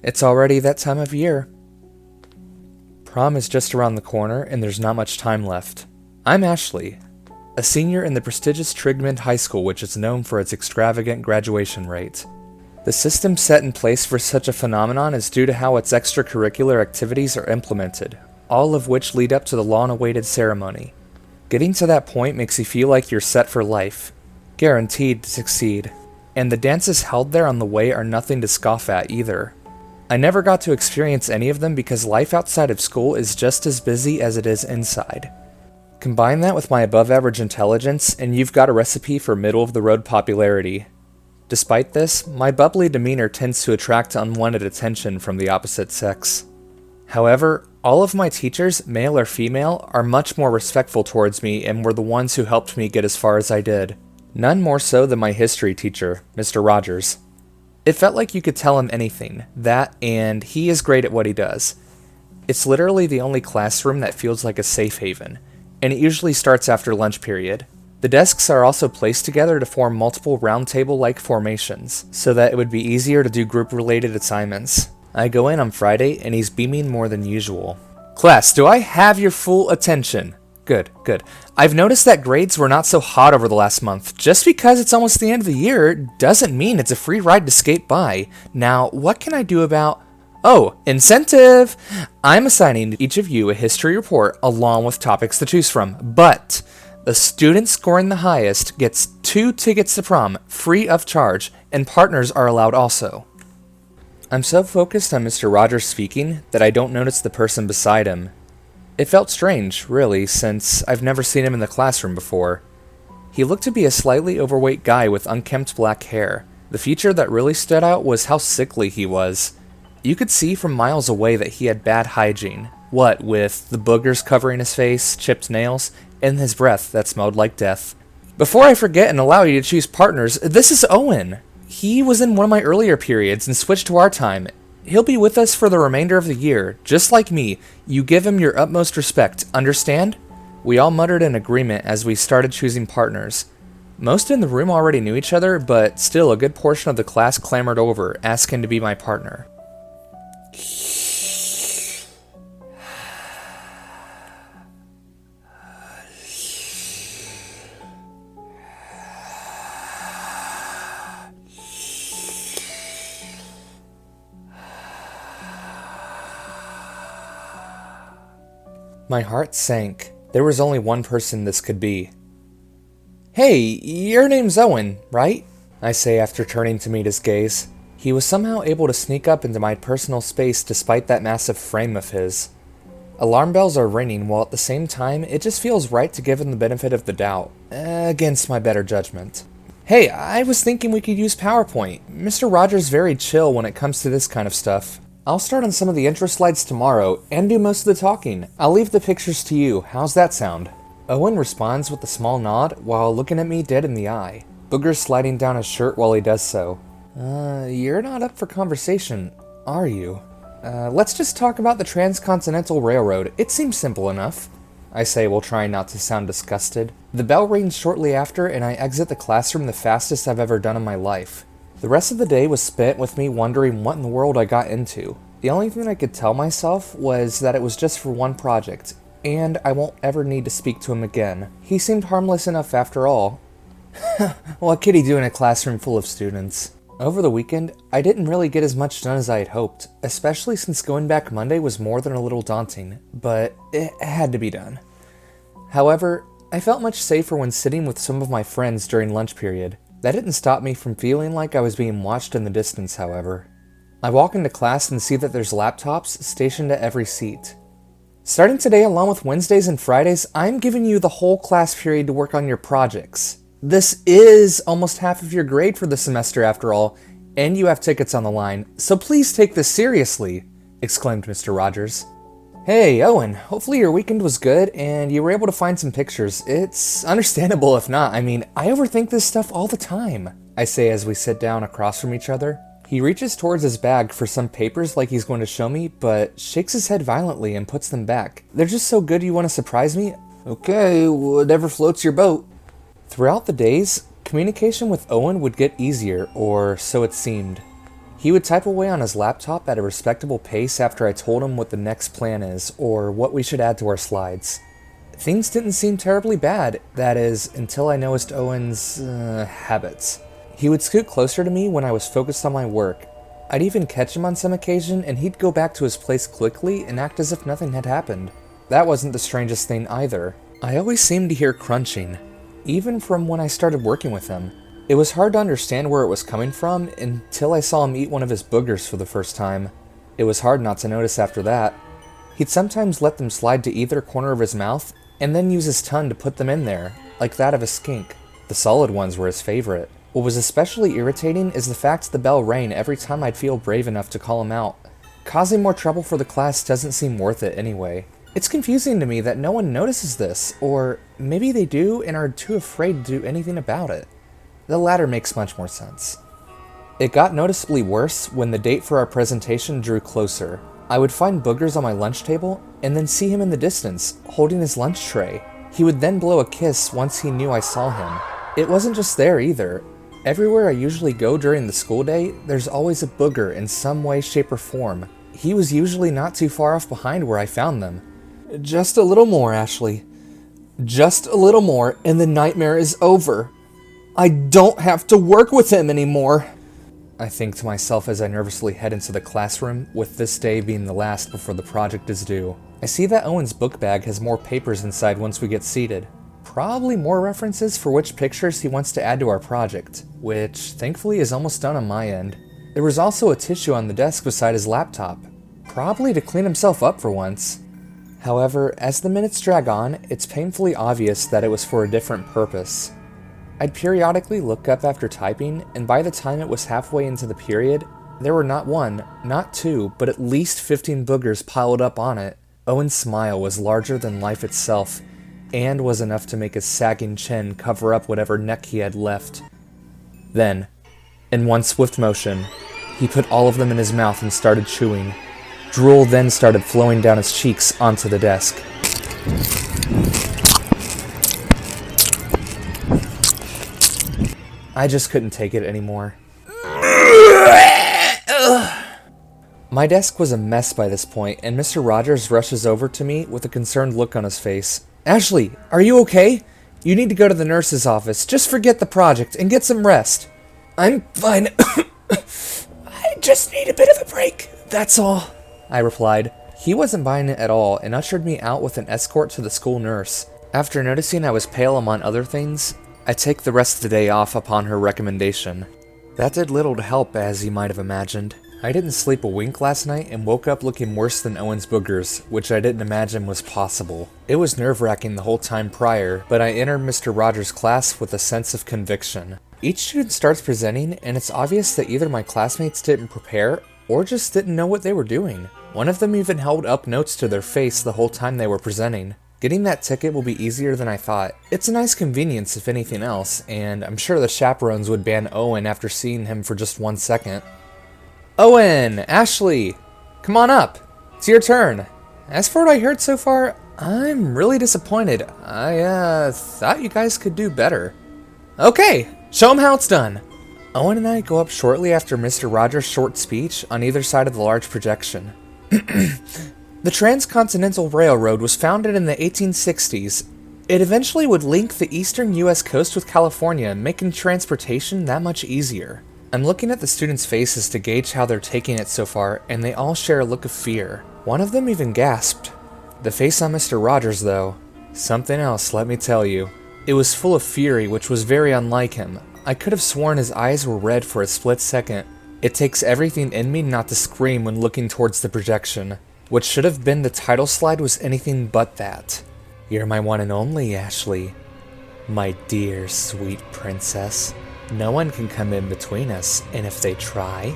It's already that time of year. Prom is just around the corner and there's not much time left. I'm Ashley, a senior in the prestigious Trigmund High School, which is known for its extravagant graduation rate. The system set in place for such a phenomenon is due to how its extracurricular activities are implemented, all of which lead up to the long-awaited ceremony. Getting to that point makes you feel like you're set for life, guaranteed to succeed, and the dances held there on the way are nothing to scoff at either. I never got to experience any of them because life outside of school is just as busy as it is inside. Combine that with my above-average intelligence, and you've got a recipe for middle-of-the-road popularity. Despite this, my bubbly demeanor tends to attract unwanted attention from the opposite sex. However, all of my teachers, male or female, are much more respectful towards me and were the ones who helped me get as far as I did. None more so than my history teacher, Mr. Rogers. It felt like you could tell him anything, that and he is great at what he does. It's literally the only classroom that feels like a safe haven, and it usually starts after lunch period. The desks are also placed together to form multiple round table-like formations, so that it would be easier to do group-related assignments. I go in on Friday, and he's beaming more than usual. Class, do I have your full attention? Good, good. I've noticed that grades were not so hot over the last month. Just because it's almost the end of the year doesn't mean it's a free ride to skate by. Now, what can I do about... Oh, incentive! I'm assigning each of you a history report along with topics to choose from, but... the student scoring the highest gets 2 tickets to prom, free of charge, and partners are allowed also. I'm so focused on Mr. Rogers speaking that I don't notice the person beside him. It felt strange, really, since I've never seen him in the classroom before. He looked to be a slightly overweight guy with unkempt black hair. The feature that really stood out was how sickly he was. You could see from miles away that he had bad hygiene. What with the boogers covering his face, chipped nails, and his breath that smelled like death. Before I forget and allow you to choose partners, this is Owen. He was in one of my earlier periods and switched to our time. He'll be with us for the remainder of the year, just like me. You give him your utmost respect, understand? We all muttered in agreement as we started choosing partners. Most in the room already knew each other, but still a good portion of the class clamored over, asking to be my partner. My heart sank. There was only one person this could be. Hey, your name's Owen, right? I say after turning to meet his gaze. He was somehow able to sneak up into my personal space despite that massive frame of his. Alarm bells are ringing while at the same time it just feels right to give him the benefit of the doubt, against my better judgment. Hey, I was thinking we could use PowerPoint. Mr. Rogers' very chill when it comes to this kind of stuff. I'll start on some of the intro slides tomorrow, and do most of the talking. I'll leave the pictures to you. How's that sound? Owen responds with a small nod, while looking at me dead in the eye. Boogers sliding down his shirt while he does so. You're not up for conversation, are you? Let's just talk about the Transcontinental Railroad. It seems simple enough. I say while trying not to sound disgusted. The bell rings shortly after, and I exit the classroom the fastest I've ever done in my life. The rest of the day was spent with me wondering what in the world I got into. The only thing I could tell myself was that it was just for one project, and I won't ever need to speak to him again. He seemed harmless enough after all. What could he do in a classroom full of students? Over the weekend, I didn't really get as much done as I had hoped, especially since going back Monday was more than a little daunting, but it had to be done. However, I felt much safer when sitting with some of my friends during lunch period. That didn't stop me from feeling like I was being watched in the distance, however. I walk into class and see that there's laptops stationed at every seat. Starting today, along with Wednesdays and Fridays, I'm giving you the whole class period to work on your projects. This is almost half of your grade for the semester after all, and you have tickets on the line, so please take this seriously, exclaimed Mr. Rogers. Hey, Owen, hopefully your weekend was good and you were able to find some pictures. It's understandable if not. I mean, I overthink this stuff all the time, I say as we sit down across from each other. He reaches towards his bag for some papers like he's going to show me, but shakes his head violently and puts them back. They're just so good you want to surprise me? Okay, whatever floats your boat. Throughout the days, communication with Owen would get easier, or so it seemed. He would type away on his laptop at a respectable pace after I told him what the next plan is, or what we should add to our slides. Things didn't seem terribly bad, that is, until I noticed Owen's, habits. He would scoot closer to me when I was focused on my work. I'd even catch him on some occasion, and he'd go back to his place quickly and act as if nothing had happened. That wasn't the strangest thing either. I always seemed to hear crunching, even from when I started working with him. It was hard to understand where it was coming from until I saw him eat one of his boogers for the first time. It was hard not to notice after that. He'd sometimes let them slide to either corner of his mouth, and then use his tongue to put them in there, like that of a skink. The solid ones were his favorite. What was especially irritating is the fact the bell rang every time I'd feel brave enough to call him out. Causing more trouble for the class doesn't seem worth it anyway. It's confusing to me that no one notices this, or maybe they do and are too afraid to do anything about it. The latter makes much more sense. It got noticeably worse when the date for our presentation drew closer. I would find boogers on my lunch table, and then see him in the distance, holding his lunch tray. He would then blow a kiss once he knew I saw him. It wasn't just there either. Everywhere I usually go during the school day, there's always a booger in some way, shape, or form. He was usually not too far off behind where I found them. Just a little more, Ashley. Just a little more, and the nightmare is over. I don't have to work with him anymore. I think to myself as I nervously head into the classroom, with this day being the last before the project is due. I see that Owen's book bag has more papers inside once we get seated. Probably more references for which pictures he wants to add to our project, which thankfully is almost done on my end. There was also a tissue on the desk beside his laptop, probably to clean himself up for once. However, as the minutes drag on, it's painfully obvious that it was for a different purpose. I'd periodically look up after typing, and by the time it was halfway into the period, there were not one, not two, but at least 15 boogers piled up on it. Owen's smile was larger than life itself, and was enough to make his sagging chin cover up whatever neck he had left. Then, in one swift motion, he put all of them in his mouth and started chewing. Drool then started flowing down his cheeks onto the desk. I just couldn't take it anymore. My desk was a mess by this point, and Mr. Rogers rushes over to me with a concerned look on his face. Ashley, are you okay? You need to go to the nurse's office. Just forget the project and get some rest. I'm fine. I just need a bit of a break, that's all, I replied. He wasn't buying it at all and ushered me out with an escort to the school nurse. After noticing I was pale among other things, I take the rest of the day off upon her recommendation. That did little to help, as you might have imagined. I didn't sleep a wink last night and woke up looking worse than Owen's boogers, which I didn't imagine was possible. It was nerve-wracking the whole time prior, but I entered Mr. Rogers' class with a sense of conviction. Each student starts presenting, and it's obvious that either my classmates didn't prepare, or just didn't know what they were doing. One of them even held up notes to their face the whole time they were presenting. Getting that ticket will be easier than I thought. It's a nice convenience if anything else, and I'm sure the chaperones would ban Owen after seeing him for just 1 second. Owen! Ashley! Come on up! It's your turn. As for what I heard so far, I'm really disappointed. I thought you guys could do better. Okay, show 'em how it's done. Owen and I go up shortly after Mr. Rogers' short speech on either side of the large projection. The Transcontinental Railroad was founded in the 1860s. It eventually would link the eastern US coast with California, making transportation that much easier. I'm looking at the students' faces to gauge how they're taking it so far, and they all share a look of fear. One of them even gasped. The face on Mr. Rogers, though, something else, let me tell you. It was full of fury, which was very unlike him. I could have sworn his eyes were red for a split second. It takes everything in me not to scream when looking towards the projection. What should have been the title slide was anything but that. You're my one and only, Ashley. My dear, sweet princess. No one can come in between us, and if they try,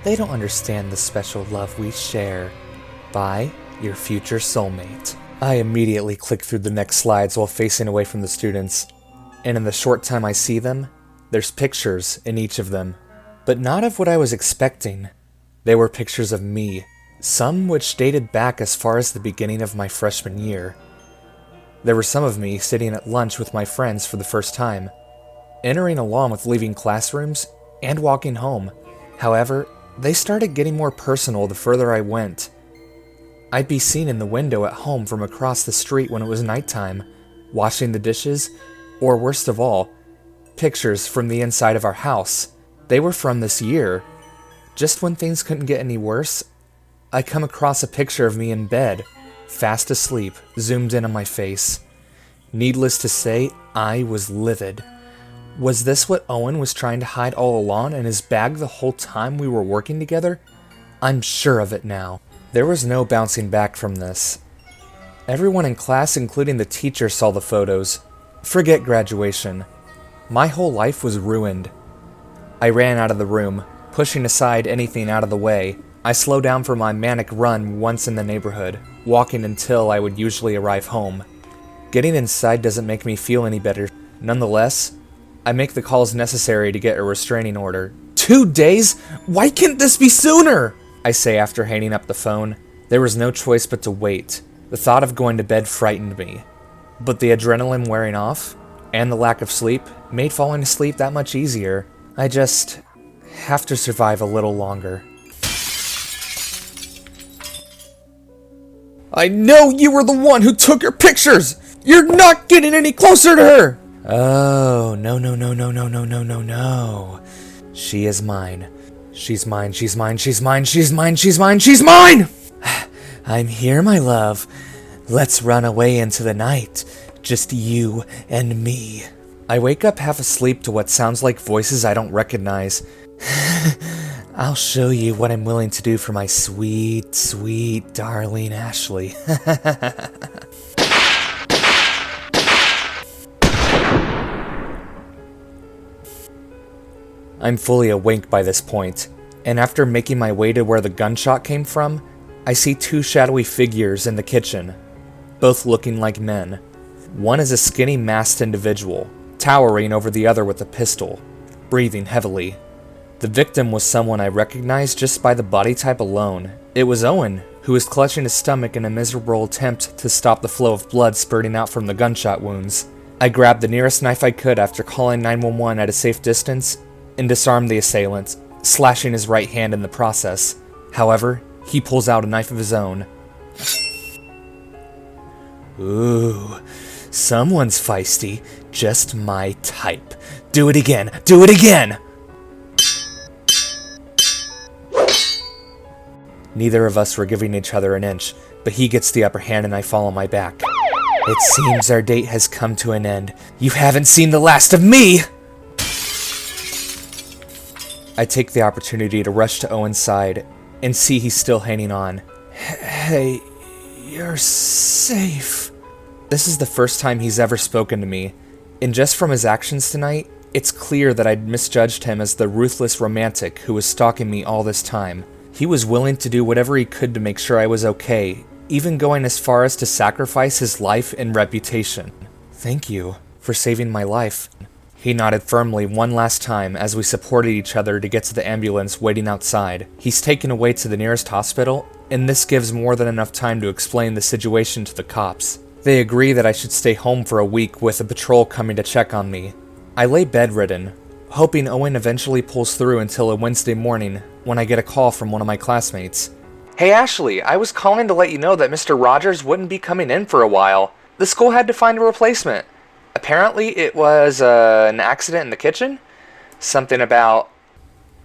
they don't understand the special love we share. Bye, your future soulmate. I immediately click through the next slides while facing away from the students. And in the short time I see them, there's pictures in each of them. But not of what I was expecting. They were pictures of me, some which dated back as far as the beginning of my freshman year. There were some of me sitting at lunch with my friends for the first time, entering along with leaving classrooms and walking home. However, They started getting more personal the further I went. I'd be seen in the window at home from across the street when it was nighttime, washing the dishes, or worst of all, pictures from the inside of our house. They were from this year. Just when things couldn't get any worse, I come across a picture of me in bed, fast asleep, zoomed in on my face. Needless to say, I was livid. Was this what Owen was trying to hide all along in his bag the whole time we were working together? I'm sure of it now. There was no bouncing back from this. Everyone in class, including the teacher, saw the photos. Forget graduation. My whole life was ruined. I ran out of the room, pushing aside anything out of the way. I slowed down for my manic run once in the neighborhood, walking until I would usually arrive home. Getting inside doesn't make me feel any better. Nonetheless, I make the calls necessary to get a restraining order. 2 days? Why can't this be sooner? I say after hanging up the phone. There was no choice but to wait. The thought of going to bed frightened me. But the adrenaline wearing off, and the lack of sleep, made falling asleep that much easier. I just have to survive a little longer. I know you were the one who took her pictures! You're not getting any closer to her! Oh, no. She is mine. She's mine, she's mine, she's mine, she's mine, she's mine, she's mine! I'm here, my love. Let's run away into the night. Just you and me. I wake up half asleep to what sounds like voices I don't recognize. I'll show you what I'm willing to do for my sweet, sweet darling Ashley. I'm fully awake by this point, and after making my way to where the gunshot came from, I see 2 shadowy figures in the kitchen, both looking like men. One is a skinny, masked individual, towering over the other with a pistol, breathing heavily. The victim was someone I recognized just by the body type alone. It was Owen, who was clutching his stomach in a miserable attempt to stop the flow of blood spurting out from the gunshot wounds. I grabbed the nearest knife I could after calling 911 at a safe distance and disarmed the assailant, slashing his right hand in the process. However, he pulls out a knife of his own. Ooh, someone's feisty. Just my type. Do it again! Do it again! Neither of us were giving each other an inch, but he gets the upper hand and I fall on my back. It seems our date has come to an end. You haven't seen the last of me! I take the opportunity to rush to Owen's side and see he's still hanging on. Hey, you're safe. This is the first time he's ever spoken to me, and just from his actions tonight, it's clear that I'd misjudged him as the ruthless romantic who was stalking me all this time. He was willing to do whatever he could to make sure I was okay, even going as far as to sacrifice his life and reputation. Thank you for saving my life. He nodded firmly one last time as we supported each other to get to the ambulance waiting outside. He's taken away to the nearest hospital, and this gives more than enough time to explain the situation to the cops. They agree that I should stay home for a week with a patrol coming to check on me. I lay bedridden, hoping Owen eventually pulls through until a Wednesday morning when I get a call from one of my classmates. Hey Ashley, I was calling to let you know that Mr. Rogers wouldn't be coming in for a while. The school had to find a replacement. Apparently it was an accident in the kitchen? Something about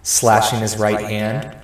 slashing his right hand?